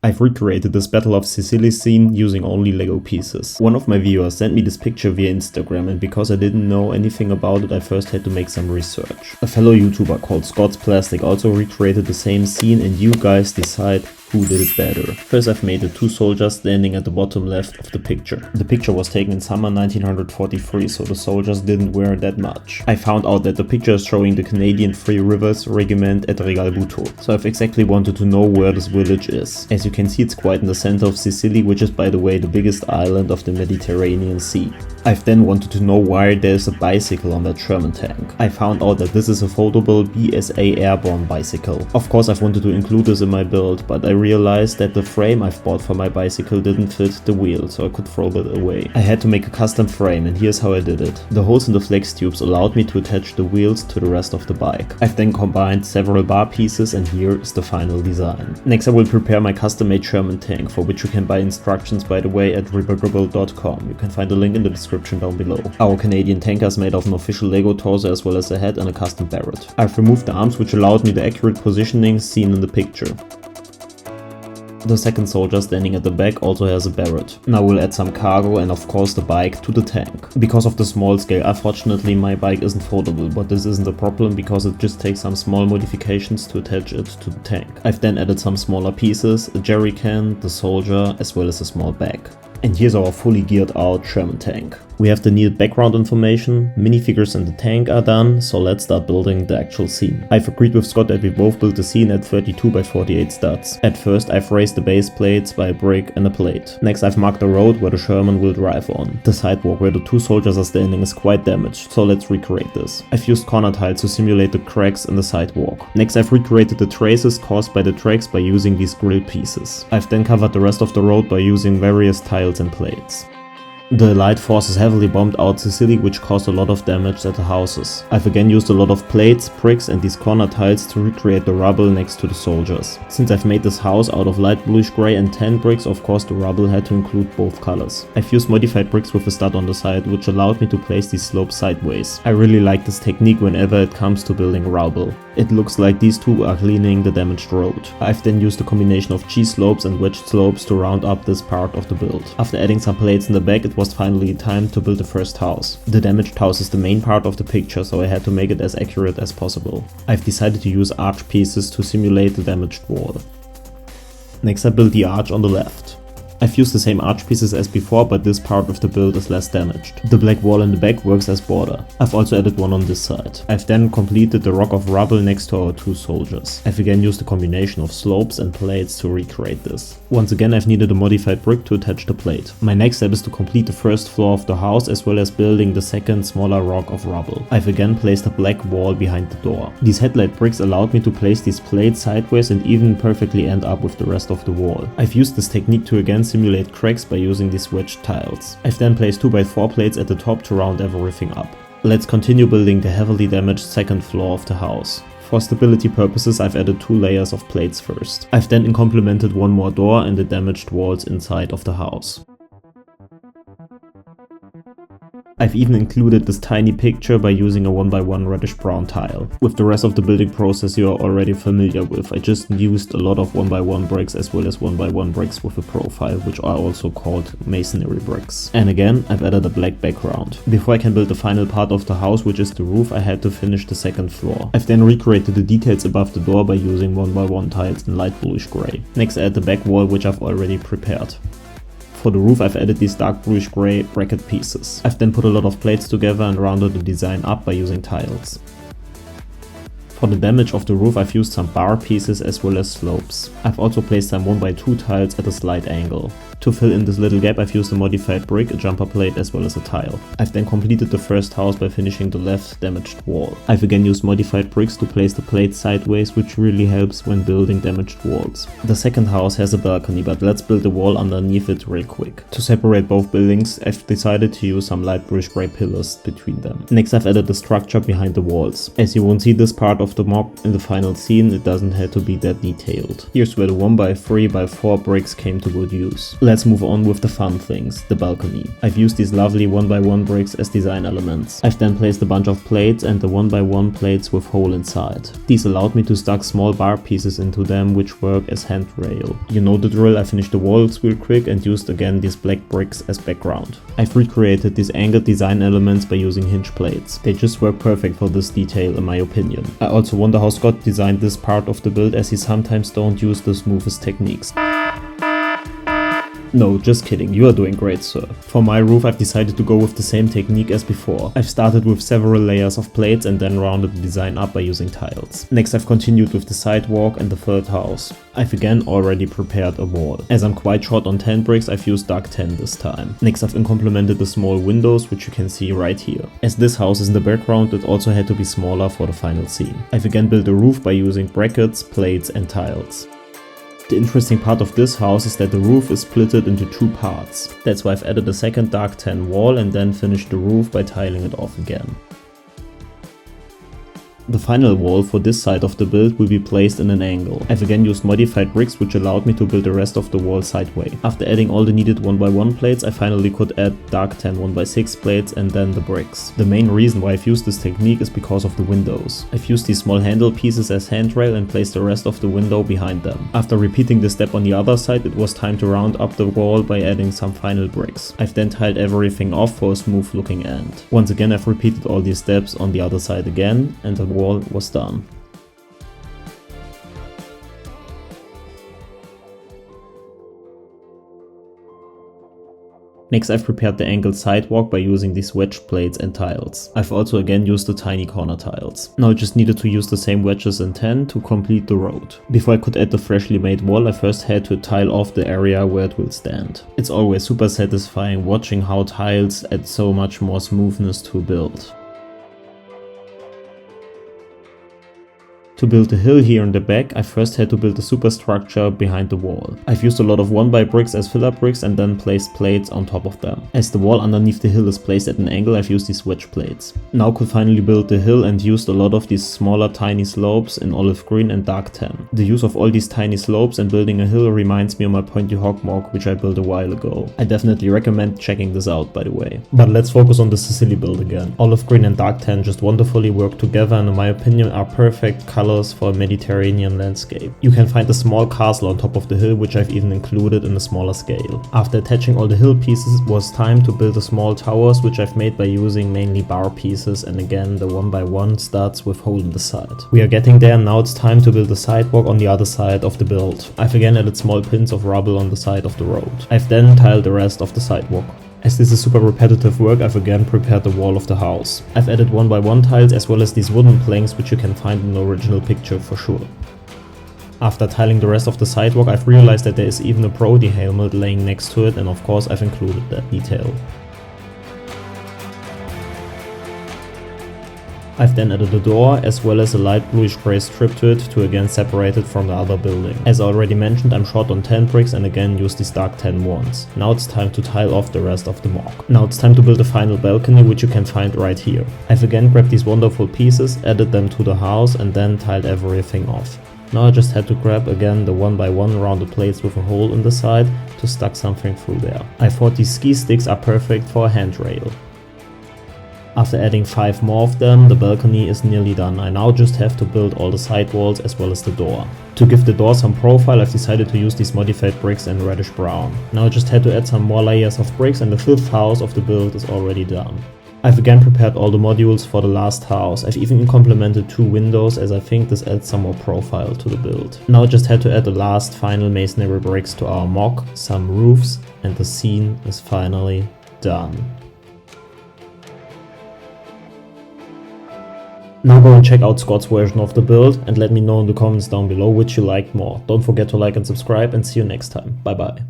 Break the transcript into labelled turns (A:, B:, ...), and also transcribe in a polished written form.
A: I've recreated this Battle of Sicily scene using only Lego pieces. One of my viewers sent me this picture via Instagram, and because I didn't know anything about it, I first had to make some research. A fellow YouTuber called Scott's Plastic also recreated the same scene, and you guys decide who did it better. First, I've made the two soldiers standing at the bottom left of the picture. The picture was taken in summer 1943, so the soldiers didn't wear that much. I found out that the picture is showing the Canadian Free Rivers Regiment at WW2, so I've exactly wanted to know where this village is. As you can see, it's quite in the center of Sicily, which is, by the way, the biggest island of the Mediterranean Sea. I've then wanted to know why there's a bicycle on that Sherman tank. I found out that this is a foldable BSA airborne bicycle. Of course, I've wanted to include this in my build, but I realized that the frame I've bought for my bicycle didn't fit the wheel, so I could throw that away. I had to make a custom frame, and here's how I did it. The holes in the flex tubes allowed me to attach the wheels to the rest of the bike. I've then combined several bar pieces, and here is the final design. Next, I will prepare my custom-made Sherman tank, for which you can buy instructions, by the way, at WW2.com. You can find a link in the description down below. Our Canadian tanker is made of an official Lego torso as well as a head and a custom barrette. I've removed the arms, which allowed me the accurate positioning seen in the picture. The second soldier standing at the back also has a barrette. Now we'll add some cargo and of course the bike to the tank. Because of the small scale, unfortunately my bike isn't foldable, but this isn't a problem because it just takes some small modifications to attach it to the tank. I've then added some smaller pieces, a jerry can, the soldier, as well as a small bag. And here's our fully geared out Sherman tank. We have the needed background information, minifigures and the tank are done, so let's start building the actual scene. I've agreed with Scott that we both build the scene at 32 by 48 studs. At first I've raised the base plates by a brick and a plate. Next I've marked the road where the Sherman will drive on. The sidewalk where the two soldiers are standing is quite damaged, so let's recreate this. I've used corner tiles to simulate the cracks in the sidewalk. Next I've recreated the traces caused by the tracks by using these grill pieces. I've then covered the rest of the road by using various tiles and plates. The Allied forces heavily bombed out Sicily, which caused a lot of damage at the houses. I've again used a lot of plates, bricks and these corner tiles to recreate the rubble next to the soldiers. Since I've made this house out of light bluish grey and tan bricks, of course the rubble had to include both colors. I've used modified bricks with a stud on the side, which allowed me to place these slopes sideways. I really like this technique whenever it comes to building rubble. It looks like these two are cleaning the damaged road. I've then used a combination of G-slopes and wedged slopes to round up this part of the build. After adding some plates in the back, it was finally time to build the first house. The damaged house is the main part of the picture, so I had to make it as accurate as possible. I've decided to use arch pieces to simulate the damaged wall. Next I built the arch on the left. I've used the same arch pieces as before, but this part of the build is less damaged. The black wall in the back works as border. I've also added one on this side. I've then completed the rock of rubble next to our two soldiers. I've again used a combination of slopes and plates to recreate this. Once again I've needed a modified brick to attach the plate. My next step is to complete the first floor of the house as well as building the second smaller rock of rubble. I've again placed a black wall behind the door. These headlight bricks allowed me to place these plates sideways and even perfectly end up with the rest of the wall. I've used this technique to again simulate cracks by using these wedged tiles. I've then placed 2x4 plates at the top to round everything up. Let's continue building the heavily damaged second floor of the house. For stability purposes I've added 2 layers of plates first. I've then complemented one more door and the damaged walls inside of the house. I've even included this tiny picture by using a 1x1 reddish brown tile. With the rest of the building process you are already familiar with. I just used a lot of 1x1 bricks as well as 1x1 bricks with a profile, which are also called masonry bricks. And again, I've added a black background. Before I can build the final part of the house, which is the roof, I had to finish the second floor. I've then recreated the details above the door by using 1x1 tiles in light bluish grey. Next I add the back wall, which I've already prepared. For the roof I've added these dark bluish grey bracket pieces. I've then put a lot of plates together and rounded the design up by using tiles. For the damage of the roof I've used some bar pieces as well as slopes. I've also placed some 1x2 tiles at a slight angle. To fill in this little gap I've used a modified brick, a jumper plate as well as a tile. I've then completed the first house by finishing the left damaged wall. I've again used modified bricks to place the plates sideways, which really helps when building damaged walls. The second house has a balcony, but let's build the wall underneath it real quick. To separate both buildings I've decided to use some light bluish grey pillars between them. Next I've added the structure behind the walls. As you won't see this part of of the mock in the final scene, it doesn't have to be that detailed. Here's where the 1x3x4 bricks came to good use. Let's move on with the fun things, the balcony. I've used these lovely 1x1 bricks as design elements. I've then placed a bunch of plates and the 1x1 plates with hole inside. These allowed me to stack small bar pieces into them which work as handrail. You know the drill, I finished the walls real quick and used again these black bricks as background. I've recreated these angled design elements by using hinge plates. They just work perfect for this detail in my opinion. I also wonder how Scott designed this part of the build, as he sometimes don't use the smoothest techniques. No, just kidding, you are doing great, sir. For my roof I've decided to go with the same technique as before. I've started with several layers of plates and then rounded the design up by using tiles. Next I've continued with the sidewalk and the third house. I've again already prepared a wall. As I'm quite short on 10 bricks, I've used dark 10 this time. Next I've complemented the small windows, which you can see right here. As this house is in the background, it also had to be smaller for the final scene. I've again built a roof by using brackets, plates and tiles. The interesting part of this house is that the roof is splitted into two parts. That's why I've added a second dark 10 wall and then finished the roof by tiling it off again. The final wall for this side of the build will be placed in an angle. I've again used modified bricks which allowed me to build the rest of the wall sideways. After adding all the needed 1x1 plates, I finally could add dark 10 1x6 plates and then the bricks. The main reason why I've used this technique is because of the windows. I've used these small handle pieces as handrail and placed the rest of the window behind them. After repeating this step on the other side, it was time to round up the wall by adding some final bricks. I've then tiled everything off for a smooth looking end. Once again I've repeated all these steps on the other side again and the wall was done. Next I've prepared the angled sidewalk by using these wedge plates and tiles. I've also again used the tiny corner tiles. Now I just needed to use the same wedges and 10 to complete the road. Before I could add the freshly made wall, I first had to tile off the area where it will stand. It's always super satisfying watching how tiles add so much more smoothness to a build. To build the hill here in the back, I first had to build a superstructure behind the wall. I've used a lot of 1x bricks as filler bricks and then placed plates on top of them. As the wall underneath the hill is placed at an angle, I've used these wedge plates. Now could finally build the hill and used a lot of these smaller tiny slopes in olive green and dark 10. The use of all these tiny slopes and building a hill reminds me of my pointy hog mock which I built a while ago. I definitely recommend checking this out, by the way. But let's focus on the Sicily build again. Olive green and dark 10 just wonderfully work together and in my opinion are perfect colors for a Mediterranean landscape. You can find a small castle on top of the hill which I've even included in a smaller scale. After attaching all the hill pieces, it was time to build the small towers which I've made by using mainly bar pieces, and again the 1x1 starts with hole in the side. We are getting there and now it's time to build the sidewalk on the other side of the build. I've again added small pins of rubble on the side of the road. I've then tiled the rest of the sidewalk. As this is super repetitive work, I've again prepared the wall of the house. I've added 1x1 tiles as well as these wooden planks which you can find in the original picture for sure. After tiling the rest of the sidewalk, I've realized that there is even a Brody helmet laying next to it, and of course I've included that detail. I've then added a door as well as a light bluish grey strip to it to again separate it from the other building. As already mentioned, I'm short on 10 bricks and again use these dark 10 ones. Now it's time to tile off the rest of the mock. Now it's time to build a final balcony which you can find right here. I've again grabbed these wonderful pieces, added them to the house and then tiled everything off. Now I just had to grab again the 1x1 rounded plates with a hole in the side to stuck something through there. I thought these ski sticks are perfect for a handrail. After adding 5 more of them, the balcony is nearly done. I now just have to build all the side walls as well as the door. To give the door some profile, I've decided to use these modified bricks in reddish brown. Now I just had to add some more layers of bricks and the 5th house of the build is already done. I've again prepared all the modules for the last house. I've even complemented 2 windows as I think this adds some more profile to the build. Now I just had to add the last final masonry bricks to our mock, some roofs, and the scene is finally done. Now go and check out Scott's version of the build and let me know in the comments down below which you liked more. Don't forget to like and subscribe and see you next time. Bye bye.